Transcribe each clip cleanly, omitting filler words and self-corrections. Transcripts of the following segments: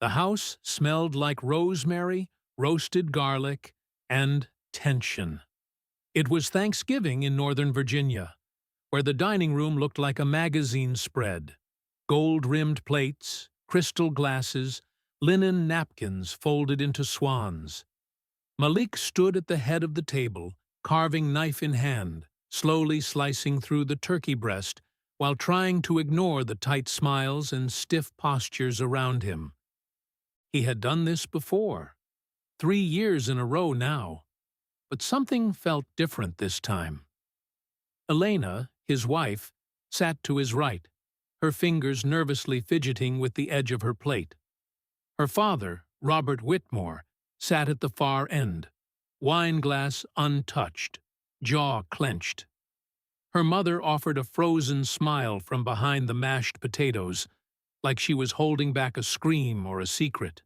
The house smelled like rosemary, roasted garlic, and tension. It was Thanksgiving in Northern Virginia, where the dining room looked like a magazine spread. Gold-rimmed plates, crystal glasses, linen napkins folded into swans. Malik stood at the head of the table, carving knife in hand, slowly slicing through the turkey breast while trying to ignore the tight smiles and stiff postures around him. He had done this before, 3 years in a row now, but something felt different this time. Elena, his wife, sat to his right, her fingers nervously fidgeting with the edge of her plate. Her father, Robert Whitmore, sat at the far end, wine glass untouched, jaw clenched. Her mother offered a frozen smile from behind the mashed potatoes, like she was holding back a scream or a secret.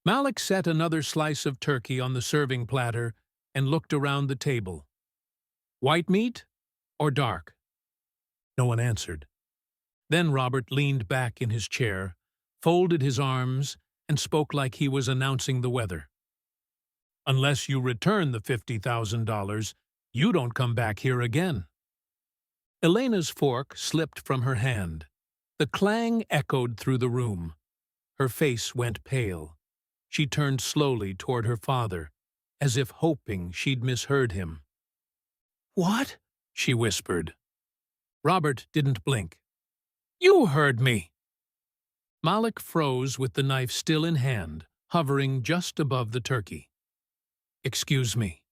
Malik set another slice of turkey on the serving platter and looked around the table. White meat or dark? No one answered. Then Robert leaned back in his chair, folded his arms, and spoke like he was announcing the weather. Unless you return the $50,000, you don't come back here again. Elena's fork slipped from her hand. The clang echoed through the room. Her face went pale. She turned slowly toward her father, as if hoping she'd misheard him. "What?" she whispered. Robert didn't blink. "You heard me!" Malik froze with the knife still in hand, hovering just above the turkey. "Excuse me."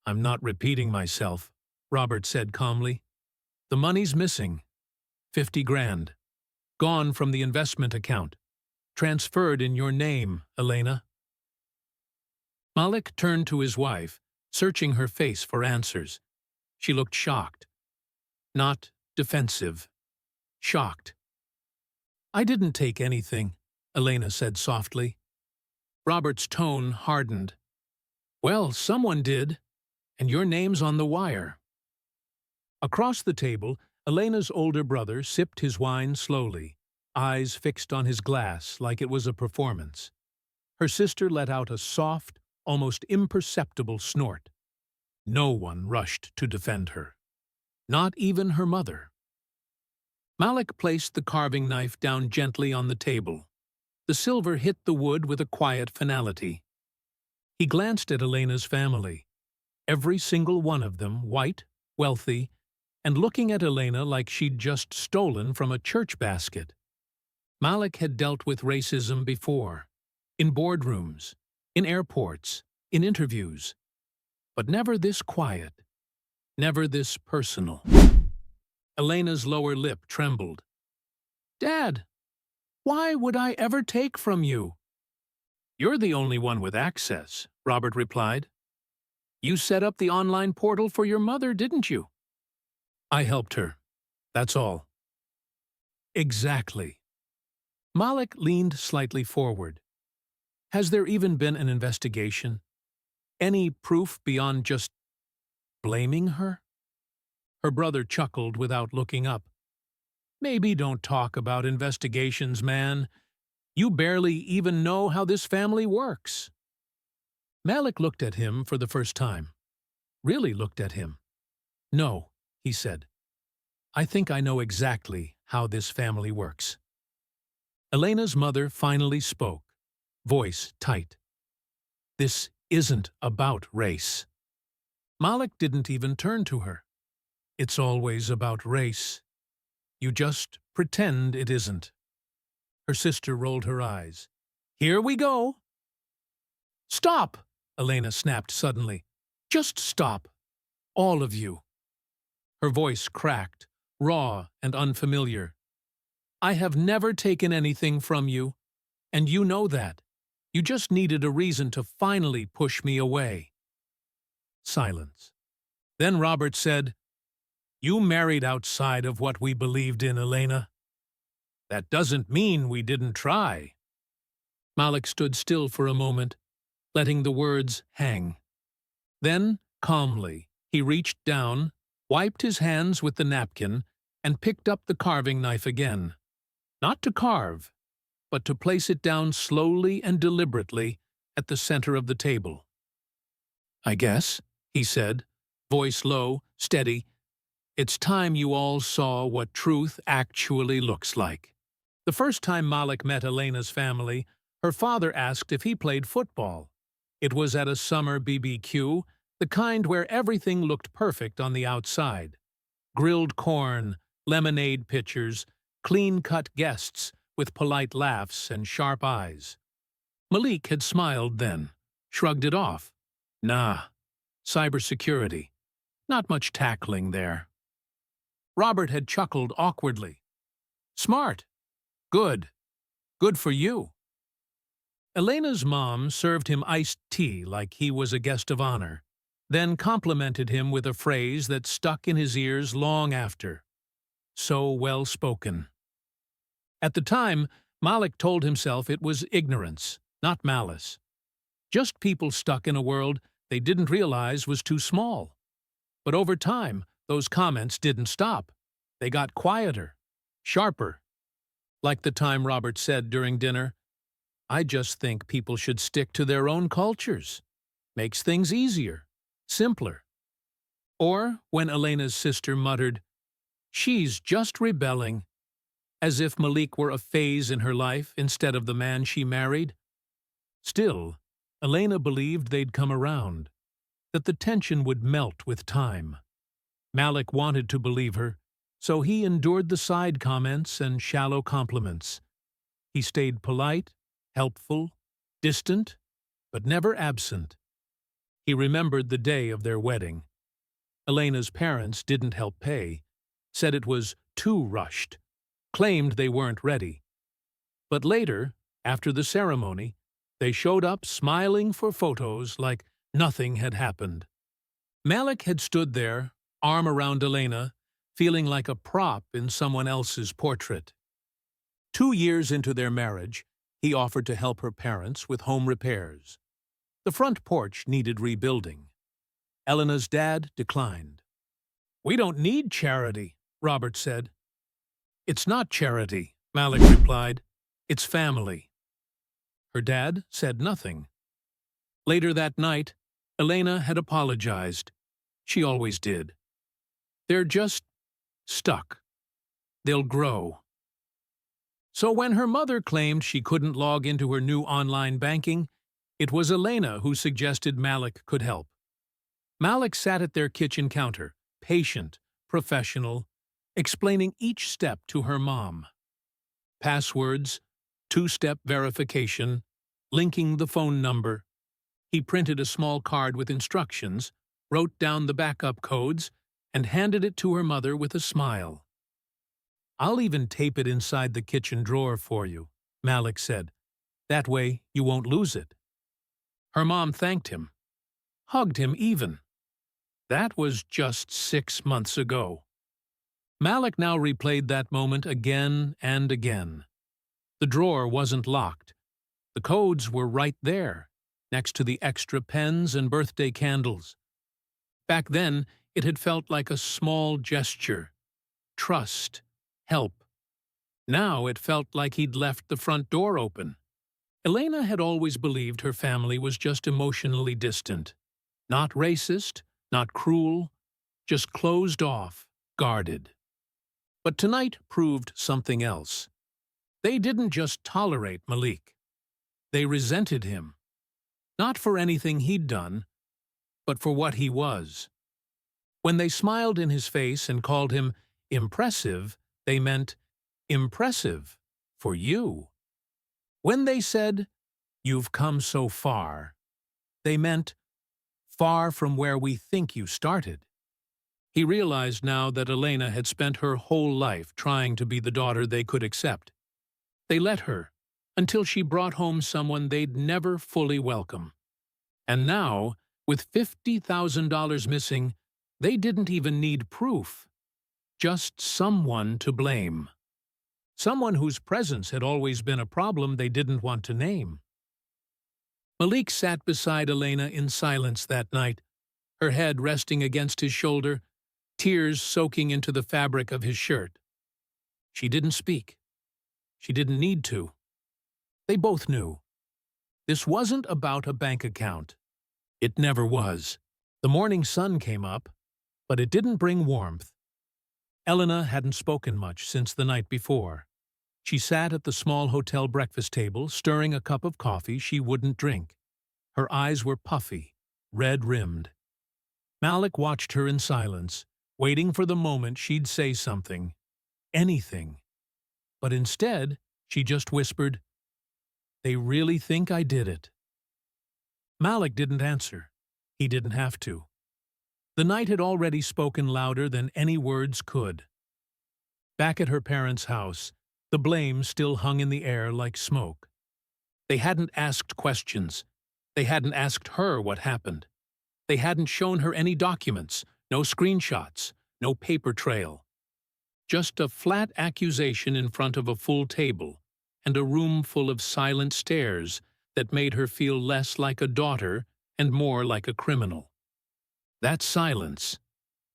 "I'm not repeating myself," Robert said calmly. "The money's missing. 50 grand. Gone from the investment account. Transferred in your name, Elena." Malik turned to his wife, searching her face for answers. She looked shocked. Not defensive. Shocked. "I didn't take anything," Elena said softly. Robert's tone hardened. "Well, someone did, and your name's on the wire." Across the table, Elena's older brother sipped his wine slowly, eyes fixed on his glass like it was a performance. Her sister let out a soft, almost imperceptible snort. No one rushed to defend her. Not even her mother. Malik placed the carving knife down gently on the table. The silver hit the wood with a quiet finality. He glanced at Elena's family, every single one of them white, wealthy, and looking at Elena like she'd just stolen from a church basket. Malik had dealt with racism before, in boardrooms, in airports, in interviews, but never this quiet, never this personal. Elena's lower lip trembled. "Dad, why would I ever take from you?" "You're the only one with access," Robert replied. "You set up the online portal for your mother, didn't you?" "I helped her. That's all." "Exactly." Malik leaned slightly forward. "Has there even been an investigation? Any proof beyond just blaming her?" Her brother chuckled without looking up. "Maybe don't talk about investigations, man. You barely even know how this family works." Malik looked at him for the first time. Really looked at him. "No," he said. "I think I know exactly how this family works." Elena's mother finally spoke, voice tight. "This isn't about race." Malik didn't even turn to her. "It's always about race. You just pretend it isn't." Her sister rolled her eyes. "Here we go." "Stop!" Elena snapped suddenly. "Just stop. All of you." Her voice cracked, raw and unfamiliar. "I have never taken anything from you, and you know that. You just needed a reason to finally push me away." Silence. Then Robert said, "You married outside of what we believed in, Elena. That doesn't mean we didn't try." Malik stood still for a moment, letting the words hang. Then, calmly, he reached down, wiped his hands with the napkin, and picked up the carving knife again. Not to carve, but to place it down slowly and deliberately at the center of the table. "I guess," he said, voice low, steady, "it's time you all saw what truth actually looks like." The first time Malik met Elena's family, her father asked if he played football. It was at a summer BBQ, the kind where everything looked perfect on the outside. Grilled corn, lemonade pitchers, clean-cut guests with polite laughs and sharp eyes. Malik had smiled then, shrugged it off. Nah, cybersecurity. Not much tackling there. Robert had chuckled awkwardly. Smart. Good. Good for you. Elena's mom served him iced tea like he was a guest of honor, then complimented him with a phrase that stuck in his ears long after. So well spoken. At the time, Malik told himself it was ignorance, not malice. Just people stuck in a world they didn't realize was too small. But over time, those comments didn't stop. They got quieter, sharper. Like the time Robert said during dinner, "I just think people should stick to their own cultures. Makes things easier, simpler." Or when Elena's sister muttered, "She's just rebelling," as if Malik were a phase in her life instead of the man she married. Still, Elena believed they'd come around, that the tension would melt with time. Malik wanted to believe her, so he endured the side comments and shallow compliments. He stayed polite, helpful, distant, but never absent. He remembered the day of their wedding. Elena's parents didn't help pay, said it was too rushed, claimed they weren't ready. But later, after the ceremony, they showed up smiling for photos like nothing had happened. Malik had stood there, arm around Elena, feeling like a prop in someone else's portrait. 2 years into their marriage, he offered to help her parents with home repairs. The front porch needed rebuilding. Elena's dad declined. "We don't need charity," Robert said. "It's not charity," Malik replied. "It's family." Her dad said nothing. Later that night, Elena had apologized. She always did. "They're just stuck. They'll grow." So when her mother claimed she couldn't log into her new online banking, it was Elena who suggested Malik could help. Malik sat at their kitchen counter, patient, professional, explaining each step to her mom. Passwords, 2-step verification, linking the phone number. He printed a small card with instructions, wrote down the backup codes, and handed it to her mother with a smile. "I'll even tape it inside the kitchen drawer for you," Malik said. "That way you won't lose it." Her mom thanked him, hugged him even. That was just 6 months ago. Malik now replayed that moment again and again. The drawer wasn't locked. The codes were right there, next to the extra pens and birthday candles. Back then, it had felt like a small gesture. Trust. Help. Now it felt like he'd left the front door open. Elena had always believed her family was just emotionally distant. Not racist, not cruel, just closed off, guarded. But tonight proved something else. They didn't just tolerate Malik. They resented him. Not for anything he'd done, but for what he was. When they smiled in his face and called him impressive, they meant impressive for you. When they said, "You've come so far," they meant far from where we think you started. He realized now that Elena had spent her whole life trying to be the daughter they could accept. They let her, until she brought home someone they'd never fully welcome. And now, with $50,000 missing, they didn't even need proof. Just someone to blame. Someone whose presence had always been a problem they didn't want to name. Malik sat beside Elena in silence that night, her head resting against his shoulder, tears soaking into the fabric of his shirt. She didn't speak. She didn't need to. They both knew. This wasn't about a bank account. It never was. The morning sun came up, but it didn't bring warmth. Elena hadn't spoken much since the night before. She sat at the small hotel breakfast table, stirring a cup of coffee she wouldn't drink. Her eyes were puffy, red-rimmed. Malik watched her in silence, waiting for the moment she'd say something. Anything. But instead, she just whispered, "They really think I did it." Malik didn't answer. He didn't have to. The night had already spoken louder than any words could. Back at her parents' house, the blame still hung in the air like smoke. They hadn't asked questions. They hadn't asked her what happened. They hadn't shown her any documents, no screenshots, no paper trail. Just a flat accusation in front of a full table and a room full of silent stares that made her feel less like a daughter and more like a criminal. That silence,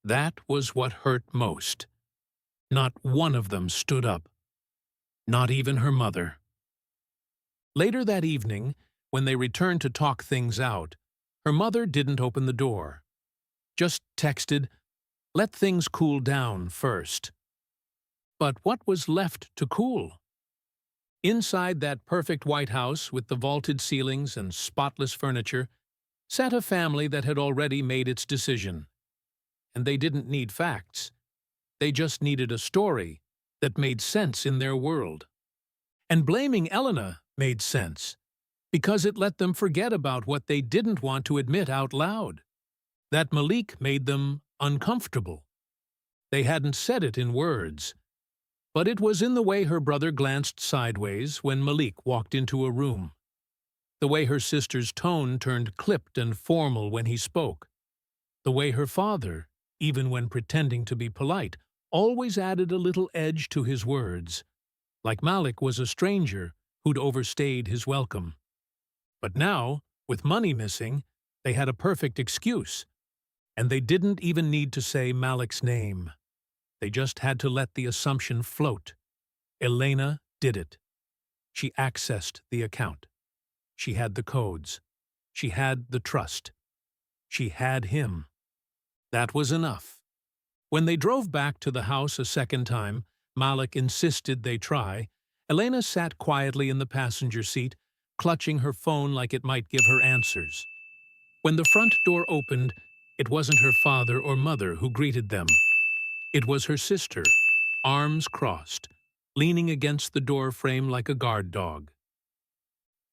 that was what hurt most. Not one of them stood up. Not even her mother. Later that evening, when they returned to talk things out, her mother didn't open the door. Just texted, "Let things cool down first." But what was left to cool? Inside that perfect White House with the vaulted ceilings and spotless furniture sat a family that had already made its decision. And they didn't need facts. They just needed a story that made sense in their world. And blaming Elena made sense, because it let them forget about what they didn't want to admit out loud. That Malik made them uncomfortable. They hadn't said it in words, but it was in the way her brother glanced sideways when Malik walked into a room. The way her sister's tone turned clipped and formal when he spoke. The way her father, even when pretending to be polite, always added a little edge to his words, like Malik was a stranger who'd overstayed his welcome. But now, with money missing, they had a perfect excuse, and they didn't even need to say Malik's name. They just had to let the assumption float. Elena did it. She accessed the account. She had the codes. She had the trust. She had him. That was enough. When they drove back to the house a second time, Malik insisted they try. Elena sat quietly in the passenger seat, clutching her phone like it might give her answers. When the front door opened, it wasn't her father or mother who greeted them. It was her sister, arms crossed, leaning against the door frame like a guard dog.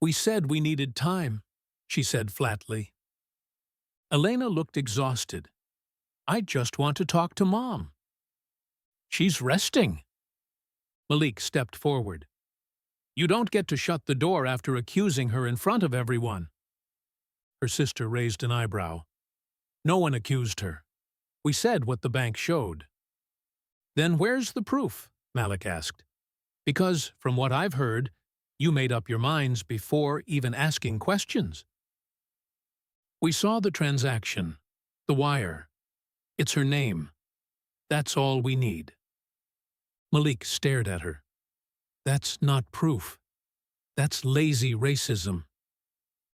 "We said we needed time," she said flatly. Elena looked exhausted. "I just want to talk to Mom." "She's resting." Malik stepped forward. "You don't get to shut the door after accusing her in front of everyone." Her sister raised an eyebrow. "No one accused her. We said what the bank showed." "Then where's the proof?" Malik asked. "Because, from what I've heard, you made up your minds before even asking questions." "We saw the transaction, the wire. It's her name. That's all we need." Malik stared at her. "That's not proof. That's lazy racism."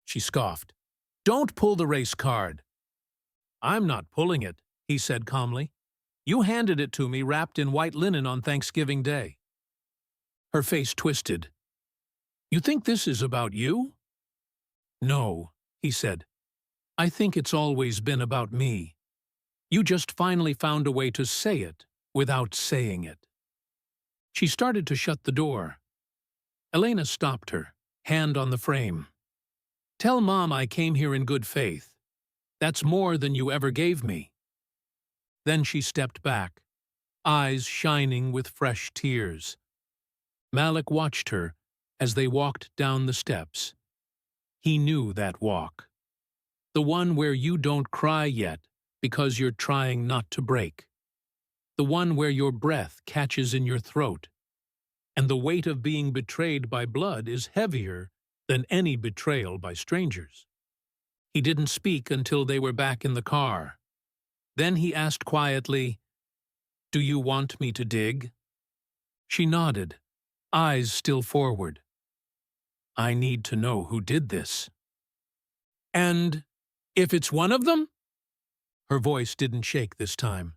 She scoffed. "Don't pull the race card." "I'm not pulling it," he said calmly. "You handed it to me wrapped in white linen on Thanksgiving Day." Her face twisted. "You think this is about you?" "No," he said. "I think it's always been about me. You just finally found a way to say it without saying it." She started to shut the door. Elena stopped her, hand on the frame. "Tell Mom I came here in good faith. That's more than you ever gave me." Then she stepped back, eyes shining with fresh tears. Malik watched her as they walked down the steps. He knew that walk. The one where you don't cry yet because you're trying not to break. The one where your breath catches in your throat. And the weight of being betrayed by blood is heavier than any betrayal by strangers. He didn't speak until they were back in the car. Then he asked quietly, "Do you want me to dig?" She nodded, eyes still forward. I need to know who did this. And if it's one of them? Her voice didn't shake this time.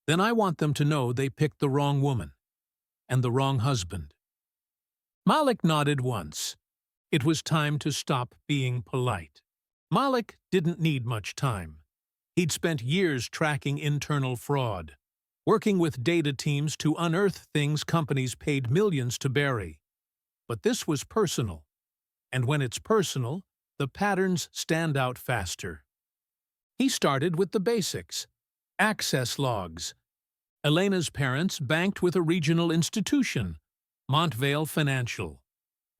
Then I want them to know they picked the wrong woman and the wrong husband. Malik nodded once. It was time to stop being polite. Malik didn't need much time. He'd spent years tracking internal fraud, working with data teams to unearth things companies paid millions to bury. But this was personal. And when it's personal, the patterns stand out faster. He started with the basics. Access logs. Elena's parents banked with a regional institution, Montvale Financial.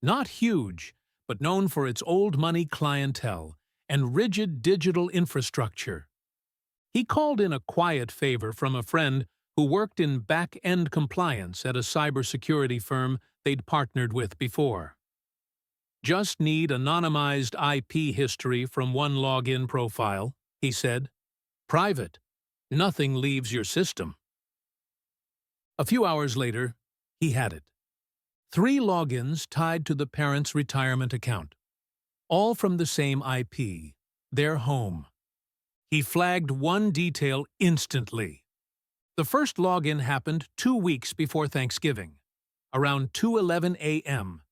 Not huge, but known for its old money clientele and rigid digital infrastructure. He called in a quiet favor from a friend who worked in back-end compliance at a cybersecurity firm they'd partnered with before. Just need anonymized IP history from one login profile, he said. Private. Nothing leaves your system. A few hours later, he had it. 3 logins tied to the parents' retirement account. All from the same IP, their home. He flagged one detail instantly. The first login happened 2 weeks before Thanksgiving, around 2:11 a.m.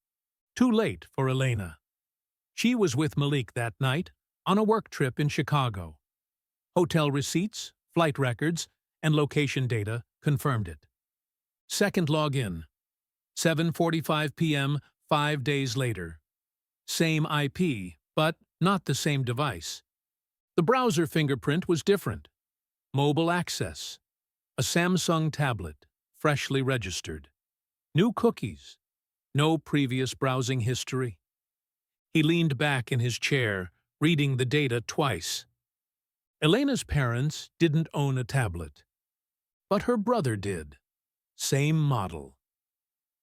Too late for Elena. She was with Malik that night on a work trip in Chicago. Hotel receipts, flight records, and location data confirmed it. Second login, 7:45 p.m. 5 days later. Same IP, but not the same device. The browser fingerprint was different. Mobile access. A Samsung tablet, freshly registered. New cookies. No previous browsing history. He leaned back in his chair, reading the data twice. Elena's parents didn't own a tablet. But her brother did. Same model.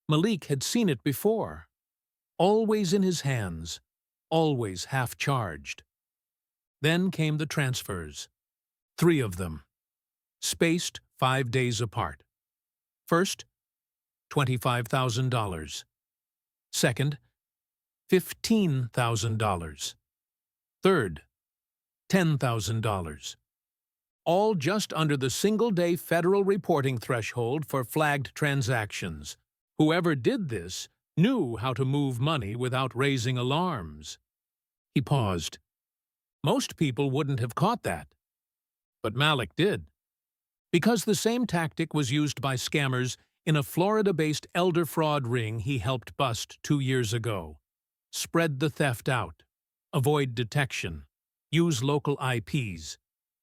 Malik had seen it before. Always in his hands. Always half-charged. Then came the transfers. 3 of them. Spaced 5 days apart. First, $25,000. Second, $15,000. Third, $10,000. All just under the single-day federal reporting threshold for flagged transactions. Whoever did this knew how to move money without raising alarms. He paused. Most people wouldn't have caught that. But Malik did. Because the same tactic was used by scammers in a Florida-based elder fraud ring he helped bust 2 years ago. Spread the theft out. Avoid detection. Use local IPs.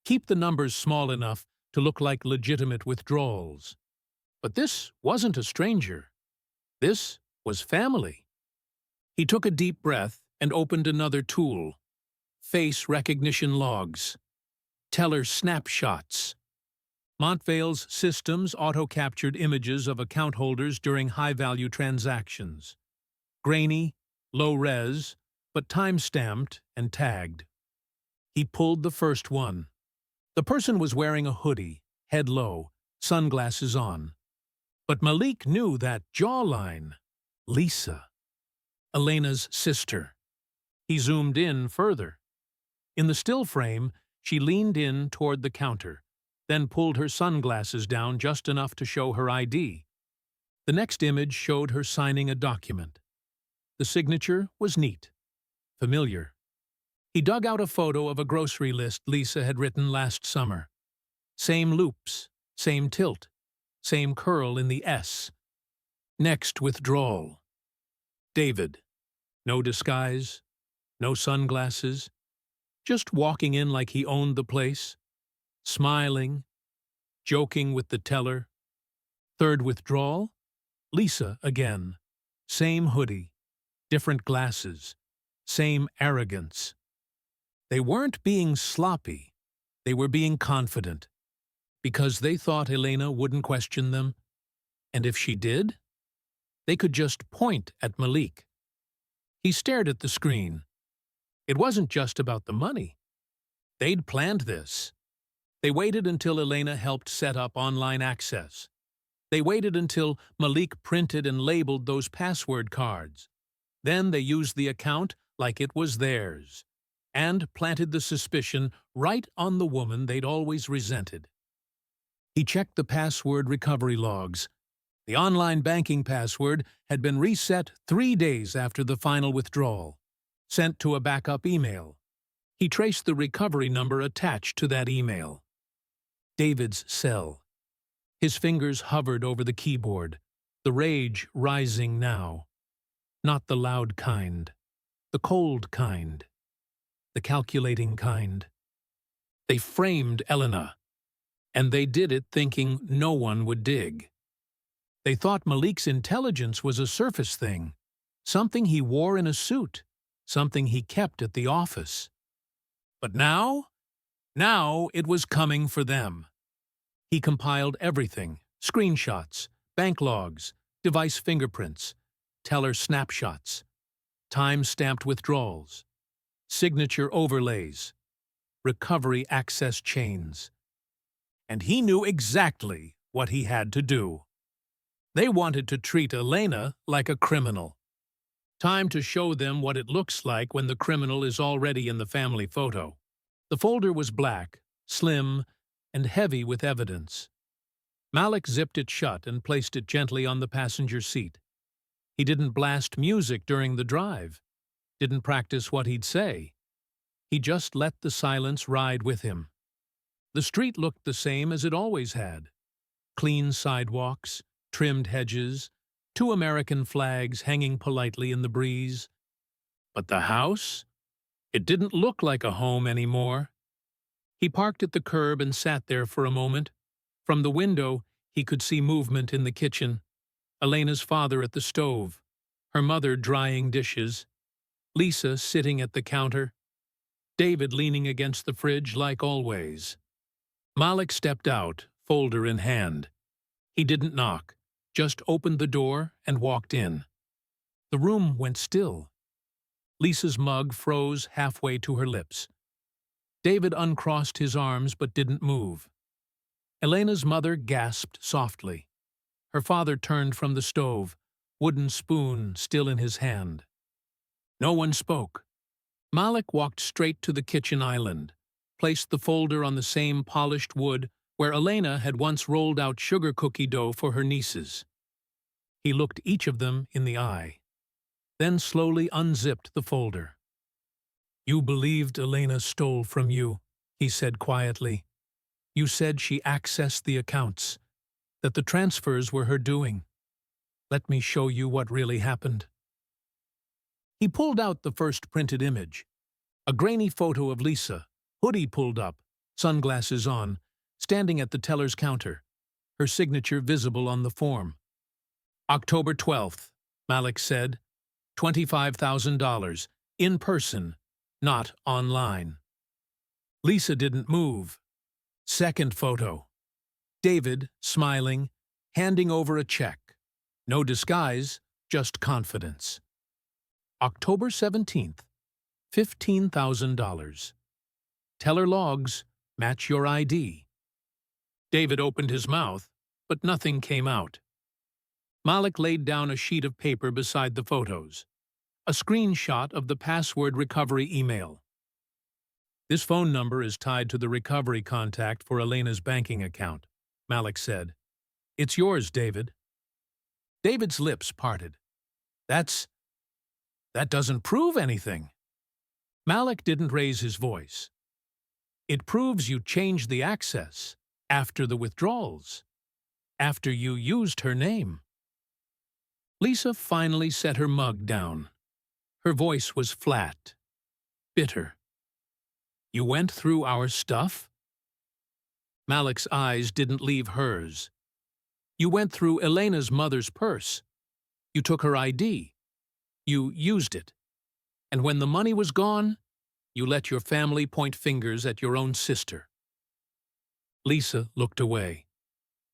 Keep the numbers small enough to look like legitimate withdrawals. But this wasn't a stranger. This was family. He took a deep breath and opened another tool. Face recognition logs. Teller snapshots. Montvale's systems auto-captured images of account holders during high-value transactions. Grainy, low-res, but time-stamped and tagged. He pulled the first one. The person was wearing a hoodie, head low, sunglasses on. But Malik knew that jawline. Lisa. Elena's sister. He zoomed in further. In the still frame, she leaned in toward the counter, then pulled her sunglasses down just enough to show her ID. The next image showed her signing a document. The signature was neat, familiar. He dug out a photo of a grocery list Lisa had written last summer. Same loops, same tilt, same curl in the S. Next withdrawal. David. No disguise, no sunglasses, just walking in like he owned the place, smiling, joking with the teller. Third withdrawal. Lisa again. Same hoodie, different glasses, same arrogance. They weren't being sloppy. They were being confident. Because they thought Elena wouldn't question them. And if she did, they could just point at Malik. He stared at the screen. It wasn't just about the money. They'd planned this. They waited until Elena helped set up online access. They waited until Malik printed and labeled those password cards. Then they used the account like it was theirs, and planted the suspicion right on the woman they'd always resented. He checked the password recovery logs. The online banking password had been reset 3 days after the final withdrawal, sent to a backup email. He traced the recovery number attached to that email. David's cell. His fingers hovered over the keyboard, the rage rising now. Not the loud kind, the cold kind, the calculating kind. They framed Elena, and they did it thinking no one would dig. They thought Malik's intelligence was a surface thing, something he wore in a suit, something he kept at the office. But now it was coming for them. He compiled everything: screenshots, bank logs, device fingerprints, teller snapshots, time-stamped withdrawals, signature overlays, recovery access chains. And he knew exactly what he had to do. They wanted to treat Elena like a criminal. Time to show them what it looks like when the criminal is already in the family photo. The folder was black, slim, and heavy with evidence. Malik zipped it shut and placed it gently on the passenger seat. He didn't blast music during the drive, didn't practice what he'd say. He just let the silence ride with him. The street looked the same as it always had. Clean sidewalks, trimmed hedges, 2 American flags hanging politely in the breeze. But the house? It didn't look like a home anymore. He parked at the curb and sat there for a moment. From the window, he could see movement in the kitchen. Elena's father at the stove, her mother drying dishes, Lisa sitting at the counter, David leaning against the fridge like always. Malik stepped out, folder in hand. He didn't knock, just opened the door and walked in. The room went still. Lisa's mug froze halfway to her lips. David uncrossed his arms but didn't move. Elena's mother gasped softly. Her father turned from the stove, wooden spoon still in his hand. No one spoke. Malik walked straight to the kitchen island, placed the folder on the same polished wood where Elena had once rolled out sugar cookie dough for her nieces. He looked each of them in the eye, then slowly unzipped the folder. "You believed Elena stole from you," he said quietly. "You said she accessed the accounts, that the transfers were her doing. Let me show you what really happened." He pulled out the first printed image, a grainy photo of Lisa, hoodie pulled up, sunglasses on, standing at the teller's counter, her signature visible on the form. "October 12th, Malik said, $25,000, in person, not online." Lisa didn't move. Second photo. David, smiling, handing over a check. No disguise, just confidence. October 17th, $15,000. Teller logs, match your ID. David opened his mouth, but nothing came out. Malik laid down a sheet of paper beside the photos, a screenshot of the password recovery email. "This phone number is tied to the recovery contact for Elena's banking account," Malik said. "It's yours, David." David's lips parted. That doesn't prove anything." Malik didn't raise his voice. "It proves you changed the access after the withdrawals, after you used her name." Lisa finally set her mug down. Her voice was flat, bitter. "You went through our stuff?" Malik's eyes didn't leave hers. "You went through Elena's mother's purse. You took her ID. You used it. And when the money was gone, you let your family point fingers at your own sister." Lisa looked away.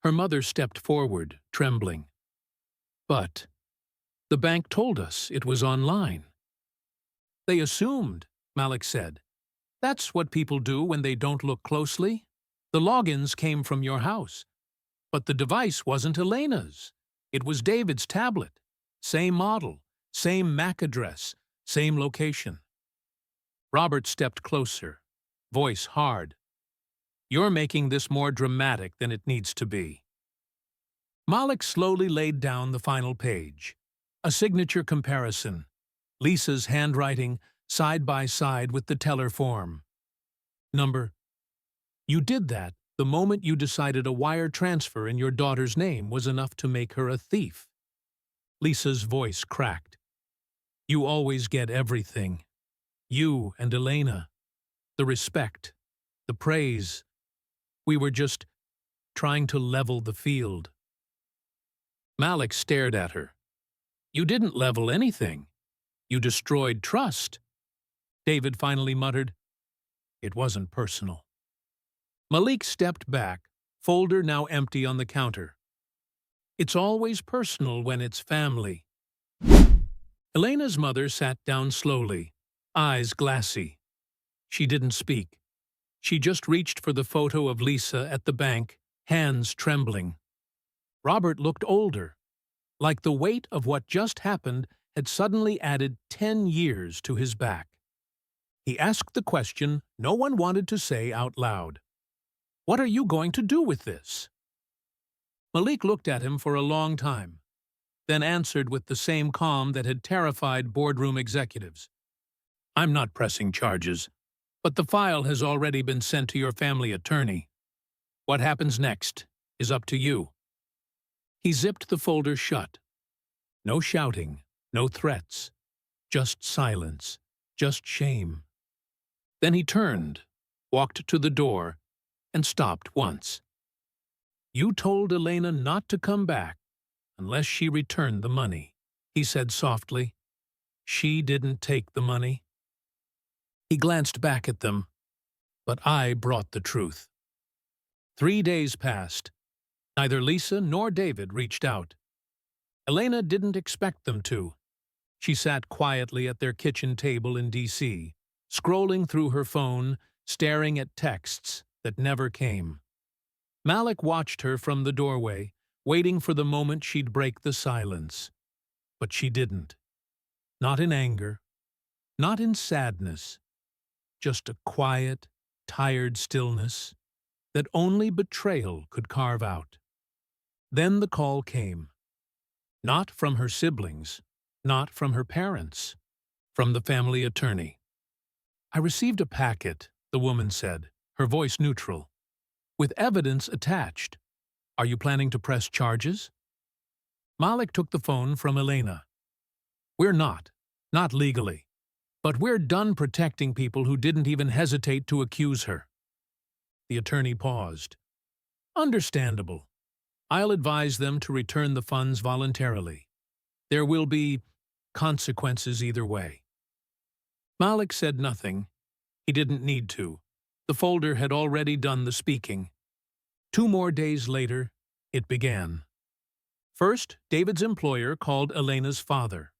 Her mother stepped forward, trembling. "But the bank told us it was online." "They assumed," Malik said. "That's what people do when they don't look closely. The logins came from your house. But the device wasn't Elena's. It was David's tablet. Same model, same MAC address, same location. Robert stepped closer, voice hard. "You're making this more dramatic than it needs to be." Malik slowly laid down the final page. A signature comparison. Lisa's handwriting side by side with the teller form. Number. You did that the moment you decided a wire transfer in your daughter's name was enough to make her a thief. Lisa's voice cracked. You always get everything. You and Elena. The respect. The praise. We were just trying to level the field. Malik stared at her. You didn't level anything. You destroyed trust. David finally muttered, It wasn't personal. Malik stepped back, folder now empty on the counter. It's always personal when it's family. Elena's mother sat down slowly, eyes glassy. She didn't speak. She just reached for the photo of Lisa at the bank, hands trembling. Robert looked older, like the weight of what just happened had suddenly added 10 years to his back. He asked the question no one wanted to say out loud. What are you going to do with this? Malik looked at him for a long time, then answered with the same calm that had terrified boardroom executives. I'm not pressing charges, but the file has already been sent to your family attorney. What happens next is up to you. He zipped the folder shut. No shouting, no threats, just silence, just shame. Then he turned, walked to the door, and stopped once. You told Elena not to come back unless she returned the money, he said softly. She didn't take the money. He glanced back at them, but I brought the truth. 3 days passed. Neither Lisa nor David reached out. Elena didn't expect them to. She sat quietly at their kitchen table in D.C., scrolling through her phone, staring at texts that never came. Malik watched her from the doorway, waiting for the moment she'd break the silence. But she didn't. Not in anger, not in sadness, just a quiet, tired stillness that only betrayal could carve out. Then the call came. Not from her siblings, not from her parents, from the family attorney. I received a packet, the woman said, her voice neutral, with evidence attached. Are you planning to press charges? Malik took the phone from Elena. We're not legally, but we're done protecting people who didn't even hesitate to accuse her. The attorney paused. Understandable. I'll advise them to return the funds voluntarily. There will be consequences either way. Malik said nothing. He didn't need to. The folder had already done the speaking. 2 more days later, it began. First, David's employer called Elena's father.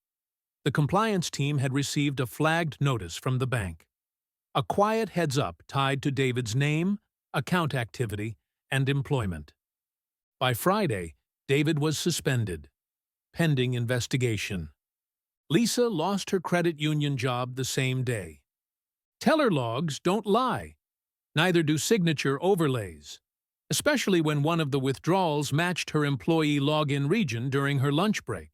The compliance team had received a flagged notice from the bank. A quiet heads-up tied to David's name, account activity, and employment. By Friday, David was suspended, pending investigation. Lisa lost her credit union job the same day. Teller logs don't lie. Neither do signature overlays, especially when one of the withdrawals matched her employee login region during her lunch break.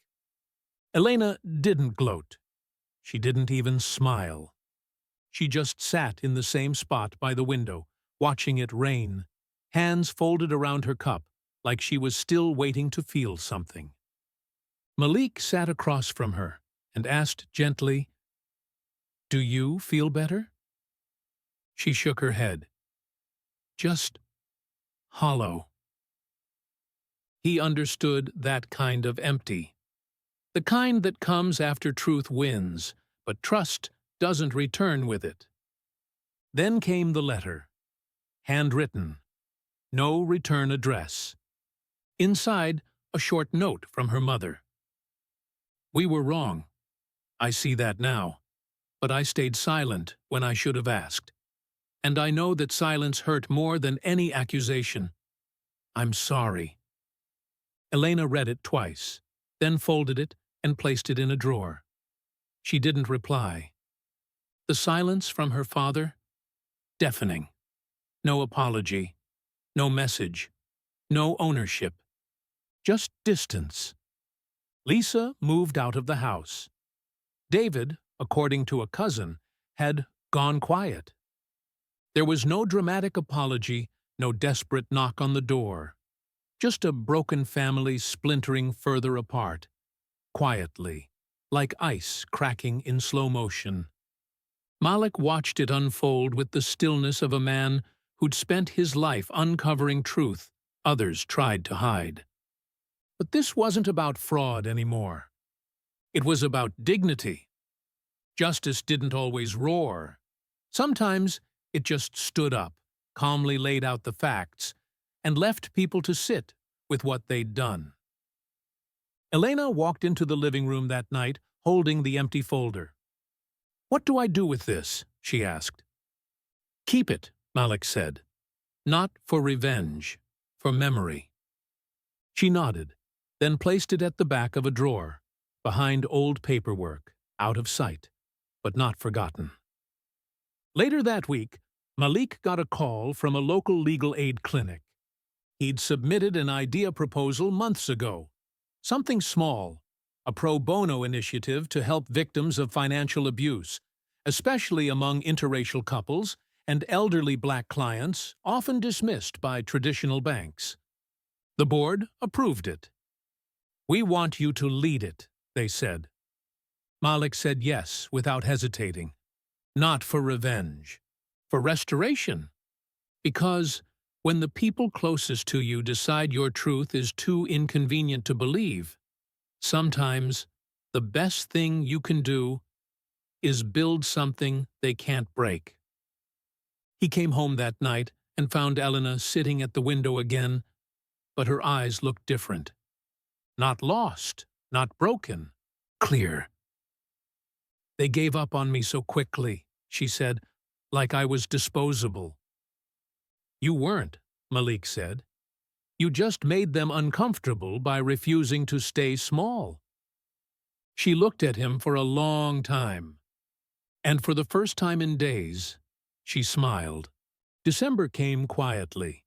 Elena didn't gloat. She didn't even smile. She just sat in the same spot by the window, watching it rain, hands folded around her cup, like she was still waiting to feel something. Malik sat across from her and asked gently, Do you feel better? She shook her head. Just hollow. He understood that kind of empty. The kind that comes after truth wins, but trust doesn't return with it. Then came the letter. Handwritten. No return address. Inside, a short note from her mother. We were wrong. I see that now. But I stayed silent when I should have asked. And I know that silence hurt more than any accusation. I'm sorry. Elena read it twice, then folded it and placed it in a drawer. She didn't reply. The silence from her father? Deafening. No apology. No message. No ownership. Just distance. Lisa moved out of the house. David, according to a cousin, had gone quiet. There was no dramatic apology, no desperate knock on the door. Just a broken family splintering further apart, quietly, like ice cracking in slow motion. Malik watched it unfold with the stillness of a man who'd spent his life uncovering truth others tried to hide. But this wasn't about fraud anymore. It was about dignity. Justice didn't always roar. Sometimes it just stood up, calmly laid out the facts, and left people to sit with what they'd done. Elena walked into the living room that night, holding the empty folder. "What do I do with this?" she asked. "Keep it," Malik said. "Not for revenge, for memory." She nodded, then placed it at the back of a drawer, behind old paperwork, out of sight, but not forgotten. Later that week, Malik got a call from a local legal aid clinic. He'd submitted an idea proposal months ago. Something small, a pro bono initiative to help victims of financial abuse, especially among interracial couples and elderly black clients often dismissed by traditional banks. The board approved it. "We want you to lead it," they said. Malik said yes without hesitating. Not for revenge, for restoration. Because when the people closest to you decide your truth is too inconvenient to believe, sometimes the best thing you can do is build something they can't break. He came home that night and found Elena sitting at the window again, but her eyes looked different. Not lost, not broken, clear. "They gave up on me so quickly," she said, "like I was disposable." "You weren't," Malik said. "You just made them uncomfortable by refusing to stay small." She looked at him for a long time, and for the first time in days, she smiled. December came quietly.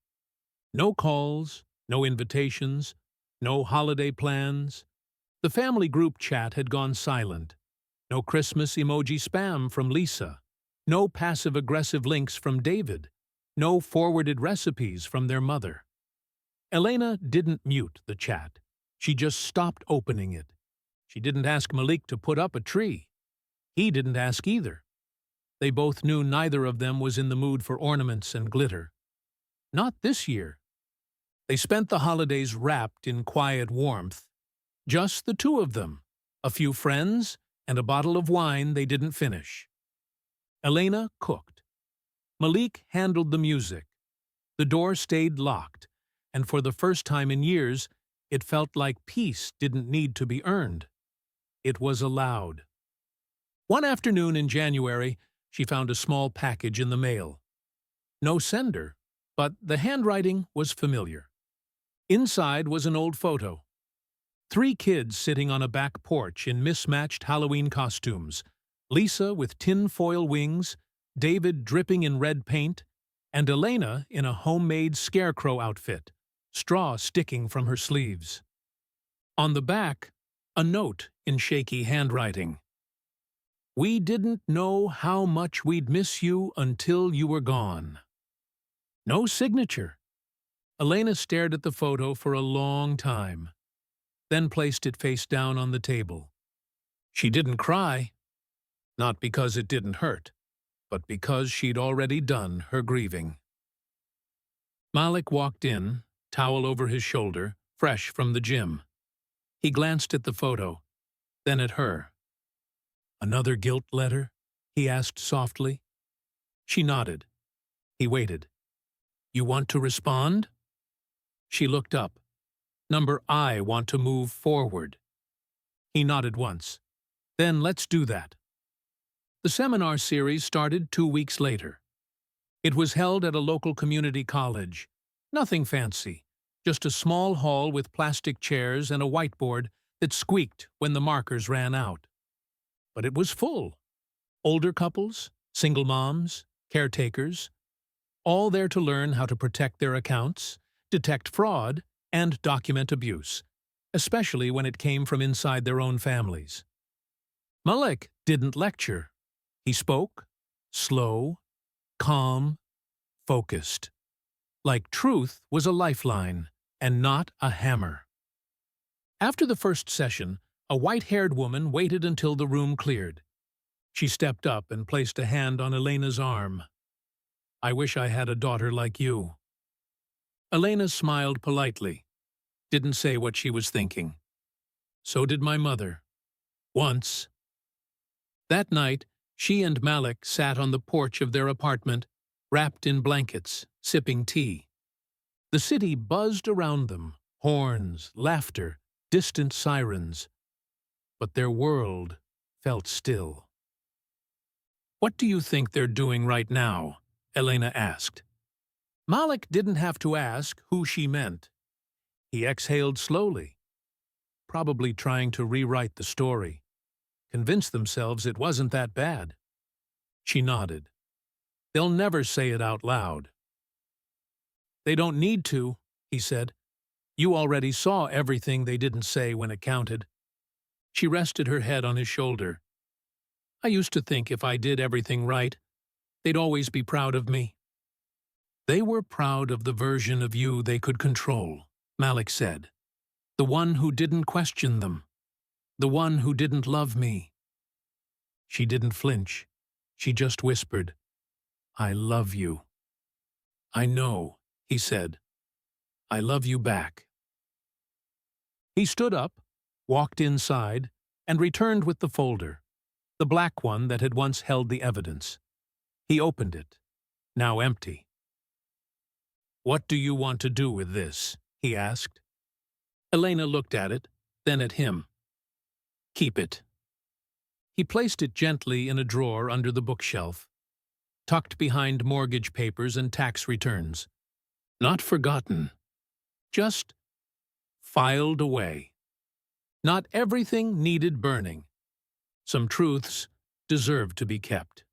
No calls, no invitations, no holiday plans. The family group chat had gone silent. No Christmas emoji spam from Lisa. No passive-aggressive links from David. No forwarded recipes from their mother. Elena didn't mute the chat. She just stopped opening it. She didn't ask Malik to put up a tree. He didn't ask either. They both knew neither of them was in the mood for ornaments and glitter. Not this year. They spent the holidays wrapped in quiet warmth. Just the two of them, a few friends, and a bottle of wine they didn't finish. Elena cooked. Malik handled the music. The door stayed locked, and for the first time in years, it felt like peace didn't need to be earned. It was allowed. One afternoon in January, she found a small package in the mail. No sender, but the handwriting was familiar. Inside was an old photo. 3 kids sitting on a back porch in mismatched Halloween costumes. Lisa with tin-foil wings, David dripping in red paint, and Elena in a homemade scarecrow outfit, straw sticking from her sleeves. On the back, a note in shaky handwriting. "We didn't know how much we'd miss you until you were gone." No signature. Elena stared at the photo for a long time, then placed it face down on the table. She didn't cry, not because it didn't hurt, but because she'd already done her grieving. Malik walked in, towel over his shoulder, fresh from the gym. He glanced at the photo, then at her. "Another guilt letter?" he asked softly. She nodded. He waited. "You want to respond?" She looked up. "Number I want to move forward." He nodded once. "Then let's do that." The seminar series started 2 weeks later. It was held at a local community college. Nothing fancy, just a small hall with plastic chairs and a whiteboard that squeaked when the markers ran out. but it was full. Older couples, single moms, caretakers, all there to learn how to protect their accounts, detect fraud, and document abuse, especially when it came from inside their own families. Malik didn't lecture. He spoke, slow, calm, focused, like truth was a lifeline and not a hammer. After the first session, a white-haired woman waited until the room cleared. She stepped up and placed a hand on Elena's arm. "I wish I had a daughter like you." Elena smiled politely, didn't say what she was thinking. "So did my mother. Once." That night, she and Malik sat on the porch of their apartment, wrapped in blankets, sipping tea. The city buzzed around them, horns, laughter, distant sirens. But their world felt still. "What do you think they're doing right now?" Elena asked. Malik didn't have to ask who she meant. He exhaled slowly, probably trying to rewrite the story, convince themselves it wasn't that bad. She nodded. "They'll never say it out loud." "They don't need to," he said. "You already saw everything they didn't say when it counted." She rested her head on his shoulder. "I used to think if I did everything right, they'd always be proud of me." "They were proud of the version of you they could control," Malik said. "The one who didn't question them. The one who didn't love me." She didn't flinch. She just whispered, "I love you." "I know," he said. "I love you back." He stood up, walked inside, and returned with the folder, the black one that had once held the evidence. He opened it, now empty. "What do you want to do with this?" he asked. Elena looked at it, then at him. "Keep it." He placed it gently in a drawer under the bookshelf, tucked behind mortgage papers and tax returns. Not forgotten, just filed away. Not everything needed burning. Some truths deserved to be kept.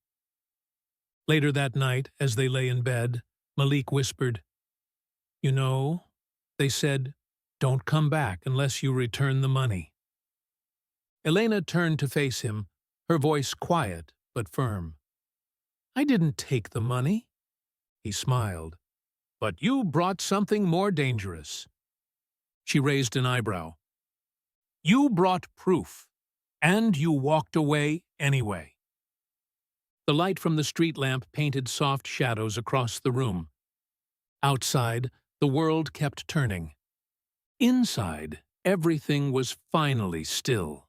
Later that night, as they lay in bed, Malik whispered, "You know, they said, don't come back unless you return the money." Elena turned to face him, her voice quiet but firm. "I didn't take the money." He smiled. "But you brought something more dangerous." She raised an eyebrow. "You brought proof, and you walked away anyway." The light from the street lamp painted soft shadows across the room. Outside, the world kept turning. Inside, everything was finally still.